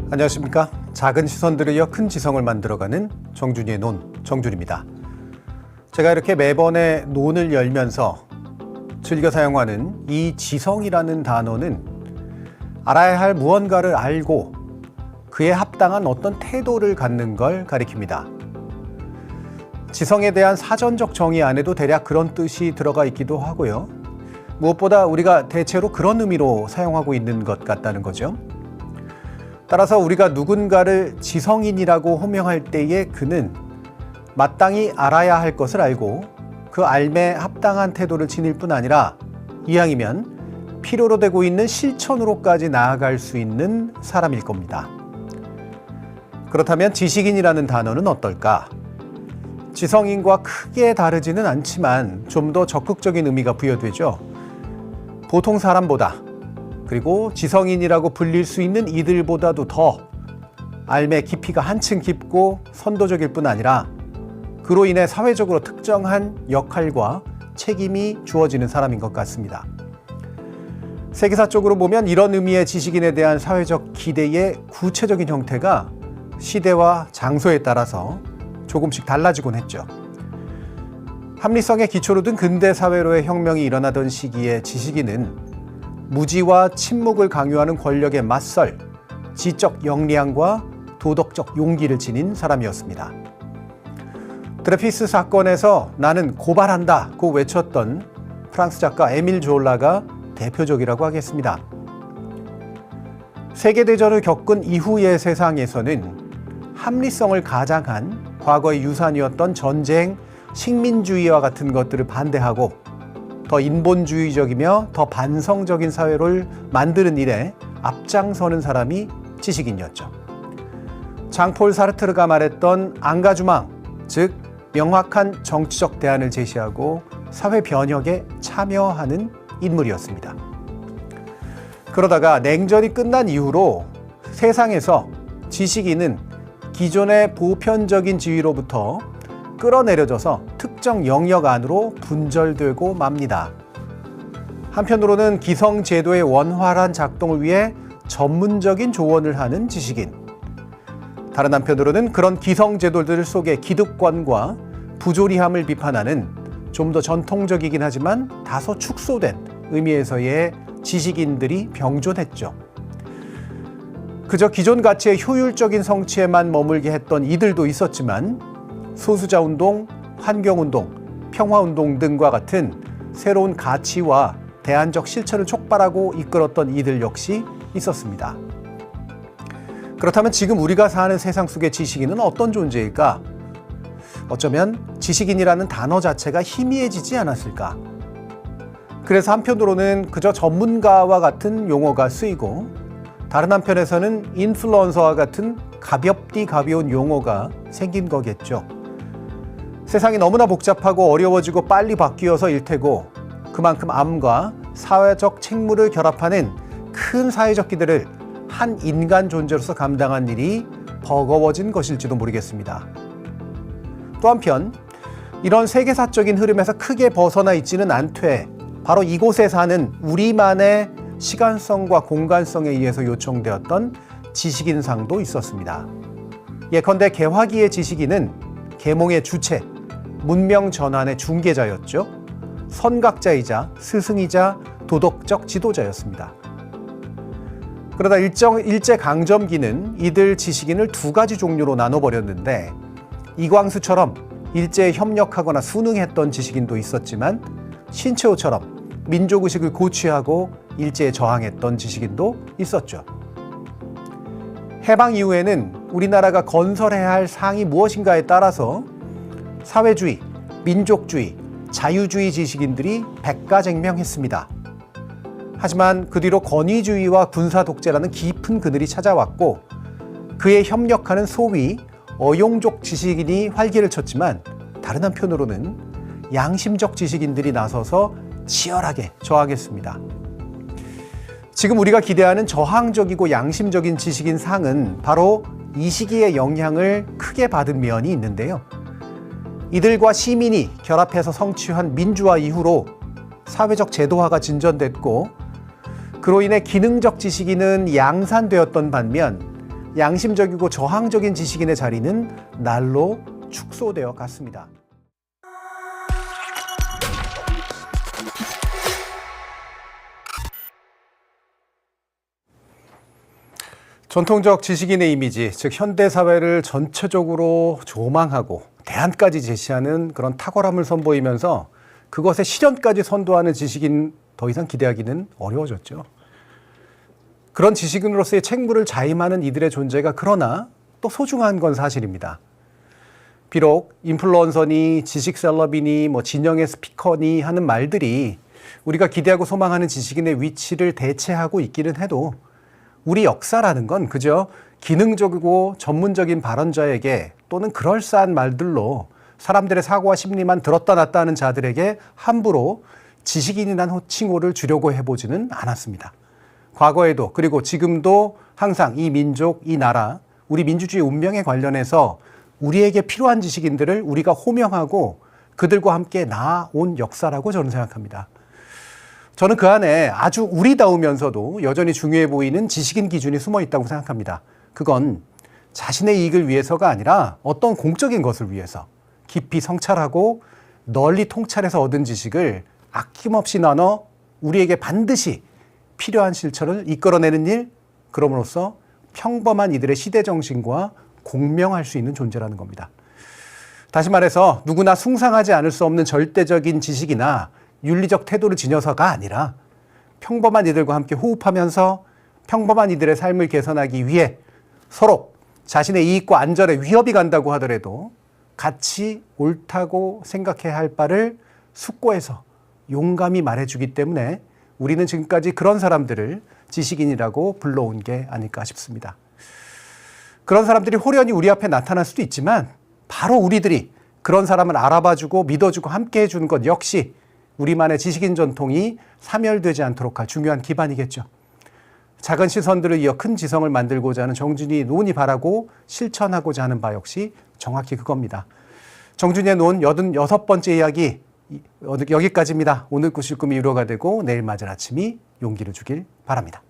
안녕하십니까. 작은 시선들을 이어 큰 지성을 만들어가는 정준이의 논, 정준입니다. 제가 이렇게 매번의 논을 열면서 즐겨 사용하는 이 지성이라는 단어는 알아야 할 무언가를 알고 그에 합당한 어떤 태도를 갖는 걸 가리킵니다. 지성에 대한 사전적 정의 안에도 대략 그런 뜻이 들어가 있기도 하고요. 무엇보다 우리가 대체로 그런 의미로 사용하고 있는 것 같다는 거죠. 따라서 우리가 누군가를 지성인이라고 호명할 때에 그는 마땅히 알아야 할 것을 알고 그 알매 합당한 태도를 지닐 뿐 아니라 이왕이면 필요로 되고 있는 실천으로까지 나아갈 수 있는 사람일 겁니다. 그렇다면 지식인이라는 단어는 어떨까? 지성인과 크게 다르지는 않지만 좀 더 적극적인 의미가 부여되죠. 보통 사람보다 그리고 지성인이라고 불릴 수 있는 이들보다도 더 알매 깊이가 한층 깊고 선도적일 뿐 아니라 그로 인해 사회적으로 특정한 역할과 책임이 주어지는 사람인 것 같습니다. 세계사적으로 보면 이런 의미의 지식인에 대한 사회적 기대의 구체적인 형태가 시대와 장소에 따라서 조금씩 달라지곤 했죠. 합리성의 기초로 둔 근대 사회로의 혁명이 일어나던 시기에 지식인은 무지와 침묵을 강요하는 권력에 맞설 지적 역량과 도덕적 용기를 지닌 사람이었습니다. 드레피스 사건에서 나는 고발한다고 외쳤던 프랑스 작가 에밀 졸라가 대표적이라고 하겠습니다. 세계대전을 겪은 이후의 세상에서는 합리성을 가장한 과거의 유산이었던 전쟁, 식민주의와 같은 것들을 반대하고 더 인본주의적이며 더 반성적인 사회를 만드는 일에 앞장서는 사람이 지식인이었죠. 장폴 사르트르가 말했던 앙가주망, 즉 명확한 정치적 대안을 제시하고 사회 변혁에 참여하는 인물이었습니다. 그러다가 냉전이 끝난 이후로 세상에서 지식인은 기존의 보편적인 지위로부터 끌어내려져서 특정 영역 안으로 분절되고 맙니다. 한편으로는 기성제도의 원활한 작동을 위해 전문적인 조언을 하는 지식인. 다른 한편으로는 그런 기성제도들 속의 기득권과 부조리함을 비판하는 좀 더 전통적이긴 하지만 다소 축소된 의미에서의 지식인들이 병존했죠. 그저 기존 가치의 효율적인 성취에만 머물게 했던 이들도 있었지만 소수자 운동, 환경 운동, 평화 운동 등과 같은 새로운 가치와 대안적 실천을 촉발하고 이끌었던 이들 역시 있었습니다. 그렇다면 지금 우리가 사는 세상 속의 지식인은 어떤 존재일까? 어쩌면 지식인이라는 단어 자체가 희미해지지 않았을까? 그래서 한편으로는 그저 전문가와 같은 용어가 쓰이고 다른 한편에서는 인플루언서와 같은 가볍디 가벼운 용어가 생긴 거겠죠. 세상이 너무나 복잡하고 어려워지고 빨리 바뀌어서 일테고 그만큼 암과 사회적 책무를 결합하는 큰 사회적 기대를 한 인간 존재로서 감당한 일이 버거워진 것일지도 모르겠습니다. 또 한편 이런 세계사적인 흐름에서 크게 벗어나 있지는 않되 바로 이곳에 사는 우리만의 시간성과 공간성에 의해서 요청되었던 지식인상도 있었습니다. 예컨대 개화기의 지식인은 계몽의 주체, 문명 전환의 중개자였죠. 선각자이자 스승이자 도덕적 지도자였습니다. 그러다 일제강점기는 이들 지식인을 두 가지 종류로 나눠버렸는데 이광수처럼 일제에 협력하거나 순응했던 지식인도 있었지만 신채호처럼 민족의식을 고취하고 일제에 저항했던 지식인도 있었죠. 해방 이후에는 우리나라가 건설해야 할 상이 무엇인가에 따라서 사회주의, 민족주의, 자유주의 지식인들이 백가쟁명했습니다. 하지만 그 뒤로 권위주의와 군사독재라는 깊은 그늘이 찾아왔고 그에 협력하는 소위 어용족 지식인이 활기를 쳤지만 다른 한편으로는 양심적 지식인들이 나서서 치열하게 저항했습니다. 지금 우리가 기대하는 저항적이고 양심적인 지식인 상은 바로 이 시기의 영향을 크게 받은 면이 있는데요. 이들과 시민이 결합해서 성취한 민주화 이후로 사회적 제도화가 진전됐고 그로 인해 기능적 지식인은 양산되었던 반면 양심적이고 저항적인 지식인의 자리는 날로 축소되어 갔습니다. 전통적 지식인의 이미지, 즉 현대사회를 전체적으로 조망하고 대안까지 제시하는 그런 탁월함을 선보이면서 그것의 실현까지 선도하는 지식인 더 이상 기대하기는 어려워졌죠. 그런 지식인으로서의 책무를 자임하는 이들의 존재가 그러나 또 소중한 건 사실입니다. 비록 인플루언서니 지식셀럽이니 진영의 스피커니 하는 말들이 우리가 기대하고 소망하는 지식인의 위치를 대체하고 있기는 해도 우리 역사라는 건 그저 기능적이고 전문적인 발언자에게 또는 그럴싸한 말들로 사람들의 사고와 심리만 들었다 놨다 하는 자들에게 함부로 지식인이란 칭호를 주려고 해보지는 않았습니다. 과거에도 그리고 지금도 항상 이 민족, 이 나라, 우리 민주주의 운명에 관련해서 우리에게 필요한 지식인들을 우리가 호명하고 그들과 함께 나아온 역사라고 저는 생각합니다. 저는 그 안에 아주 우리다우면서도 여전히 중요해 보이는 지식인 기준이 숨어 있다고 생각합니다. 그건 자신의 이익을 위해서가 아니라 어떤 공적인 것을 위해서 깊이 성찰하고 널리 통찰해서 얻은 지식을 아낌없이 나눠 우리에게 반드시 필요한 실천을 이끌어내는 일, 그럼으로써 평범한 이들의 시대정신과 공명할 수 있는 존재라는 겁니다. 다시 말해서 누구나 숭상하지 않을 수 없는 절대적인 지식이나 윤리적 태도를 지녀서가 아니라 평범한 이들과 함께 호흡하면서 평범한 이들의 삶을 개선하기 위해 서로 자신의 이익과 안전에 위협이 간다고 하더라도 같이 옳다고 생각해야 할 바를 숙고해서 용감히 말해주기 때문에 우리는 지금까지 그런 사람들을 지식인이라고 불러온 게 아닐까 싶습니다. 그런 사람들이 호련히 우리 앞에 나타날 수도 있지만 바로 우리들이 그런 사람을 알아봐주고 믿어주고 함께 해주는 것 역시 우리만의 지식인 전통이 사멸되지 않도록 할 중요한 기반이겠죠. 작은 시선들을 이어 큰 지성을 만들고자 하는 정준이의 논이 바라고 실천하고자 하는 바 역시 정확히 그겁니다. 정준이의 논 86번째 이야기 여기까지입니다. 오늘 꾸실 꿈이 위로가 되고 내일 맞을 아침이 용기를 주길 바랍니다.